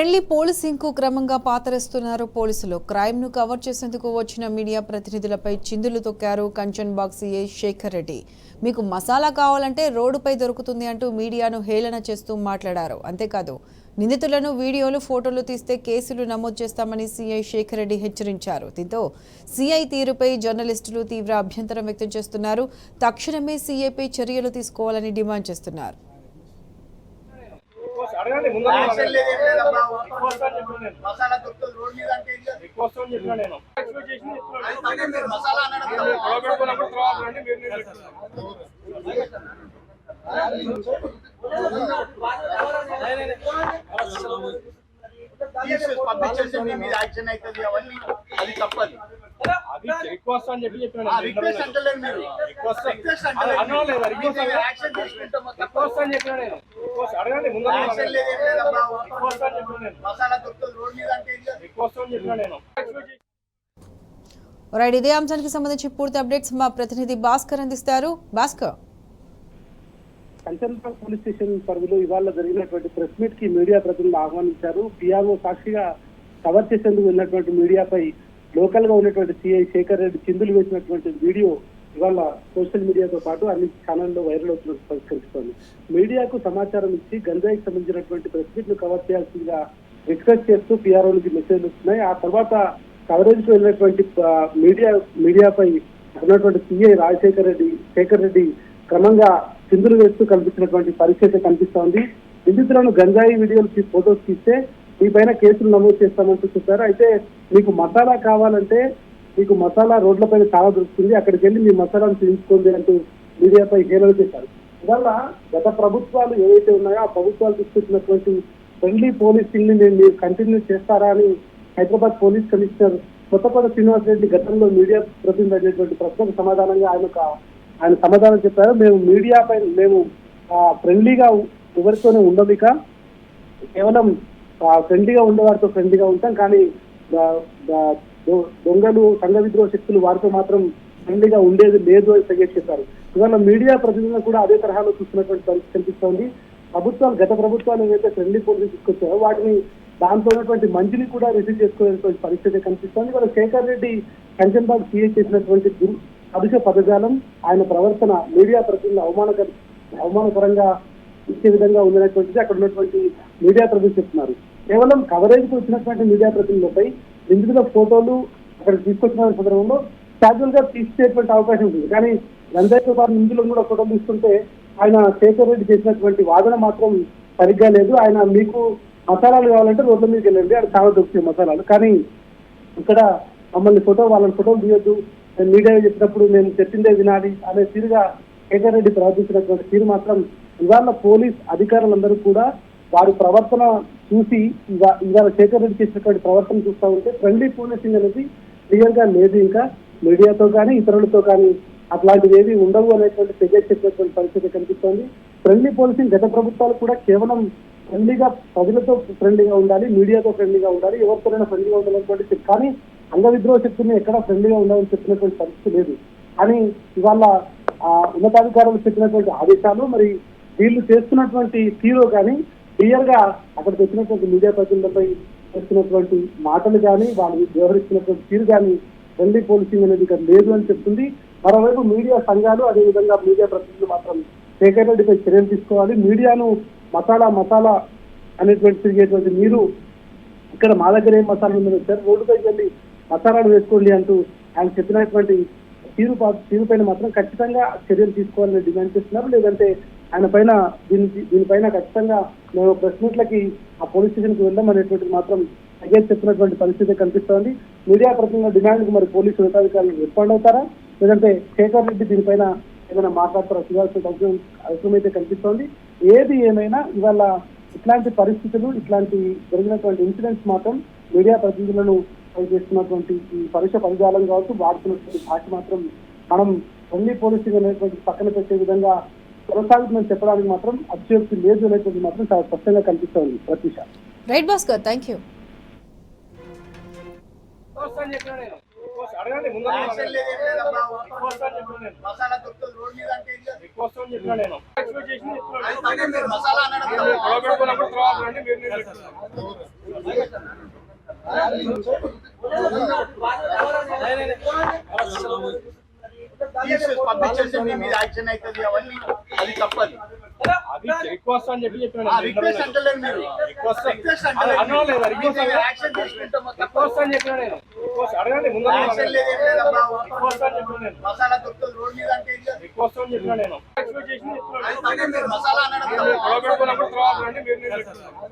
Friendly policing కు క్రమంగా పాతరేస్తున్నారు పోలీసులు. క్రైమ్ ను కవర్ చేసేందుకు వచ్చిన మీడియా ప్రతినిధులపై చిందులు తొక్కారు కంచన్ బాగ్ సీఐ శేఖర్ రెడ్డి. మీకు మసాలా కావాలంటే రోడ్డుపై దొరుకుతుంది అంటూ మీడియాను హేళన చేస్తూ మాట్లాడారు. అంతేకాదు నిందితులను వీడియోలు ఫోటోలు తీస్తే కేసులు నమోదు చేస్తామని సీఐ శేఖర్ రెడ్డి హెచ్చరించారు. దీంతో సీఐ తీరుపై జర్నలిస్టులు తీవ్ర అభ్యంతరం వ్యక్తం చేస్తున్నారు. తక్షణమే సీఐపై చర్యలు తీసుకోవాలని డిమాండ్ చేస్తున్నారు. ఇదే అంశానికి సంబంధించి పూర్తి అప్డేట్స్ మా ప్రతినిధి భాస్కర్ అందిస్తారు. భాస్కర్, కంచన్పాల్ పోలీస్ స్టేషన్ పరిధిలో ఇవాళ జరిగినటువంటి ప్రెస్ మీట్ కి మీడియా ప్రతినిధులు ఆహ్వానించారు. పిఆర్ఓ సాక్షిగా కవర్ చేసేందుకు వెళ్ళినటువంటి మీడియాపై లోకల్ గా ఉన్నటువంటి సిఐ శేఖర్ రెడ్డి చిందులు వేసినటువంటి వీడియో ఇవాళ సోషల్ మీడియాతో పాటు అన్ని ఛానల్లో వైరల్ అవుతున్నట్టు పరిష్కరిస్తోంది. మీడియాకు సమాచారం ఇచ్చి గంజాయికి సంబంధించినటువంటి ప్రెస్ మీట్ ను కవర్ చేయాల్సిందిగా రిక్వెస్ట్ చేస్తూ పిఆర్ఓలకి మెసేజ్లు వస్తున్నాయి. ఆ తర్వాత కవరేజ్ కు వెళ్ళినటువంటి మీడియాపై ఉన్నటువంటి సిఐ శేఖర్ రెడ్డి క్రమంగా చిందులు వేస్తూ కల్పించినటువంటి పరిస్థితి కనిపిస్తోంది. నిందితులను గంజాయి వీడియోలు ఫోటోస్ తీస్తే మీ పైన కేసులు నమోదు చేస్తామంటూ చెప్పారు. అయితే మీకు మసాలా కావాలంటే మీకు మసాలా రోడ్లపైన చాలా దొరుకుతుంది, అక్కడికి వెళ్ళి మీ మసాలాను తీసుకోండి అంటూ మీడియాపై హేళన చేశారు. ఇవల్ల గత ప్రభుత్వాలు ఏవైతే ఉన్నాయో ఆ ప్రభుత్వాలు తీసుకొచ్చినటువంటి ఫ్రెండ్లీ పోలీసింగ్ ని మీరు కంటిన్యూ చేస్తారా అని హైదరాబాద్ పోలీస్ కమిషనర్ కొత్తపల్లి శ్రీనివాస్ రెడ్డి గతంలో మీడియా ప్రతినిధి అనేటువంటి ప్రశ్నకు సమాధానంగా ఆయన సమాధానం చెప్పారు. మేము ఫ్రెండ్లీగా ఎవరితోనే ఉండమిక కేవలం ఫ్రెండ్లీగా ఉండేవారితో ఫ్రెండ్లీగా ఉంటాం, కానీ దొంగలు సంఘ విద్రోహ శక్తులు వారితో మాత్రం ఫ్రెండ్లీగా ఉండేది లేదు అని సజెస్ట్ చేశారు. ఇవాళ మీడియా ప్రతినిధులను కూడా అదే తరహాలో చూస్తున్నటువంటి పరిస్థితి కనిపిస్తోంది. గత ప్రభుత్వాలు ఏవైతే ఫ్రెండ్లీ పోలీసు తీసుకొచ్చారో వాటిని దాంట్లో ఉన్నటువంటి మంచిని కూడా రిసీవ్ చేసుకునేటువంటి పరిస్థితి కనిపిస్తోంది. ఇవాళ శేఖర్ రెడ్డి కంచన్ బాగ్ సీఐ చేసినటువంటి అభిష పదజాలం, ఆయన ప్రవర్తన మీడియా ప్రతినిధులు అవమానకరంగా ఇచ్చే విధంగా ఉందనేటువంటిది అక్కడ ఉన్నటువంటి మీడియా ప్రతినిధులు చెప్తున్నారు. కేవలం కవరేజ్ కు వచ్చినటువంటి మీడియా ప్రతినిధులపై నిందితుల ఫోటోలు అక్కడ తీసుకొచ్చిన సందర్భంలో క్యాజువల్ గా తీసేటువంటి అవకాశం ఉంటుంది, కానీ గంజాయితో పాటు నిందితులను కూడా ఫోటోలు తీసుకుంటే ఆయన శేఖర్ రెడ్డి చేసినటువంటి వాదన మాత్రం సరిగ్గా లేదు. ఆయన మీకు మసాలాలు కావాలంటే రోడ్ల మీదకి వెళ్ళండి, అది చాలా దొరుకుతాయి మసాలాలు, కానీ ఇక్కడ మమ్మల్ని వాళ్ళని ఫోటోలు తీయొద్దు, మీడియా చెప్పినప్పుడు మేము చెప్పిందే వినాలి అనే తీరుగా శేఖర్ రెడ్డి ప్రవర్తించినటువంటి తీరు మాత్రం ఇవాళ పోలీస్ అధికారులందరూ కూడా వారి ప్రవర్తన చూసి ఇవాళ శేఖర్ రెడ్డి చేసినటువంటి ప్రవర్తన చూస్తూ ఉంటే ఫ్రెండ్లీ పోలీసింగ్ అనేది క్లియర్ గా లేదు. ఇంకా మీడియాతో కానీ ఇతరులతో కానీ అట్లాంటివి ఏవి ఉండవు అనేటువంటి తెగేసి చెప్పినటువంటి పరిస్థితి కనిపిస్తోంది. ఫ్రెండ్లీ పోలీసింగ్ గత ప్రభుత్వాలు కూడా కేవలం ఫ్రెండ్లీగా ప్రజలతో ఫ్రెండ్లీగా ఉండాలి, మీడియాతో ఫ్రెండ్లీగా ఉండాలి, ఎవరితోనైనా ఫ్రెండ్లీగా ఉండాలనేటువంటి, కానీ అంగ విద్రోహ శక్తుల్ని ఎక్కడా ఫ్రెండ్లీగా ఉండాలని చెప్పినటువంటి పరిస్థితి లేదు. కానీ ఇవాళ ఉన్నతాధికారులు చెప్పినటువంటి ఆదేశాలు మరి వీళ్ళు చేస్తున్నటువంటి తీరు కానీ క్లియర్ గా అక్కడికి వచ్చినటువంటి మీడియా ప్రతినిధులపై చేస్తున్నటువంటి మాటలు కానీ వాళ్ళు వ్యవహరిస్తున్నటువంటి తీరు కానీ ఫ్రెండ్లీ పోలీసింగ్ అనేది ఇక్కడ లేదు అని చెప్తుంది. మరోవైపు మీడియా సంఘాలు అదేవిధంగా మీడియా ప్రతినిధులు మాత్రం శేఖర్ రెడ్డిపై చర్యలు తీసుకోవాలి. మీడియాను మసాలా అనేటువంటి తిరిగేటువంటి మీరు ఇక్కడ మా దగ్గర ఏం మసాలా ఉందని వచ్చారు, రోడ్డుపైకి వెళ్ళి మసాలాలు వేసుకోండి అంటూ ఆయన చెప్పినటువంటి తీరు పైన మాత్రం ఖచ్చితంగా చర్యలు తీసుకోవాలని డిమాండ్ చేస్తున్నారు. లేదంటే ఆయన పైన దీనిపైన ఖచ్చితంగా మేము ప్రెస్ మీట్లకి ఆ పోలీస్ స్టేషన్కి వెళ్దాం అనేటువంటిది మాత్రం అగేట్ చెప్పినటువంటి పరిస్థితి కనిపిస్తోంది. మీడియా ప్రతినిధుల డిమాండ్కి మరి పోలీసు ఉన్నతాధికారులు రెస్పాండ్ అవుతారా, లేదంటే శేఖర్ రెడ్డి దీనిపైన ఏమైనా మాట్లాడతారా చూడాల్సిన అవసరమైతే కనిపిస్తోంది. ఏది ఏమైనా ఇవాళ ఇట్లాంటి పరిస్థితులు ఇట్లాంటి జరిగినటువంటి ఇన్సిడెంట్స్ మాత్రం మీడియా ప్రతినిధులను చేస్తున్నటువంటి ఈ పరుష పదజాలం కావచ్చు, వాడుతున్నటువంటి భాష మాత్రం మనం ఫ్రెండ్లీ పోలీసింగ్ అనేటువంటి పక్కన పెట్టే విధంగా కొనసాగుతుందని చెప్పడానికి మాత్రం అతిశయోక్తి లేదు అనేటువంటి మాత్రం చాలా స్పష్టంగా కనిపిస్తోంది. Pratheesha. Right Bhaskar, thank you. అడగండి ముందు యాక్షన్ లేదు, ఏం లేదబ్బా. రిక్వెస్ట్ అని చెప్పాను నేను. మసాలా దొరుకుతుంది రోడ్ మీద అంటే ఏం లేదు. రిక్వెస్ట్ అని చెప్పాను నేను. ఎక్స్పెక్ట్ చేసింది చెప్తున్నాను. అది తప్పే, మీరు మసాలా అనడం మీరు తప్పు. గొడవ పెట్టుకున్నప్పుడు తర్వాత రండి, మీరు నేను పెట్టుకున్నాను. పంపించేసి మీ మీద యాక్షన్ అవుతుంది అవన్నీ అది తప్పదు. అది రిక్వెస్ట్ అని చెప్పాను ఆ నేను. రిక్వెస్ట్ అంటలేదు మీరు. రిక్వెస్ట్ రిక్వెస్ట్ అంటలేదు. అనలేదు, రిక్వెస్ట్ మీరు యాక్షన్ తీసుకుంటాం తప్పదు. రిక్వెస్ట్ అని చెప్పాను నేను. రిక్వెస్ట్ అడగండి ముందు యాక్షన్ లేదు, ఏం లేదబ్బా. రిక్వెస్ట్ అని చెప్పాను నేను. మసాలా దొరుకుతుంది రోడ్ మీద అంటే ఏం లేదు. రిక్వెస్ట్ అని చెప్పాను నేను. ఎక్స్పెక్ట్ చేసింది చెప్తున్నాను. అది తప్పే, మీరు మసాలా అనడం మీరు తప్పు. గొడవ పెట్టుకున్నప్పుడు తర్వాత రండి, మీరు నేను పెట్టుకున్నాను.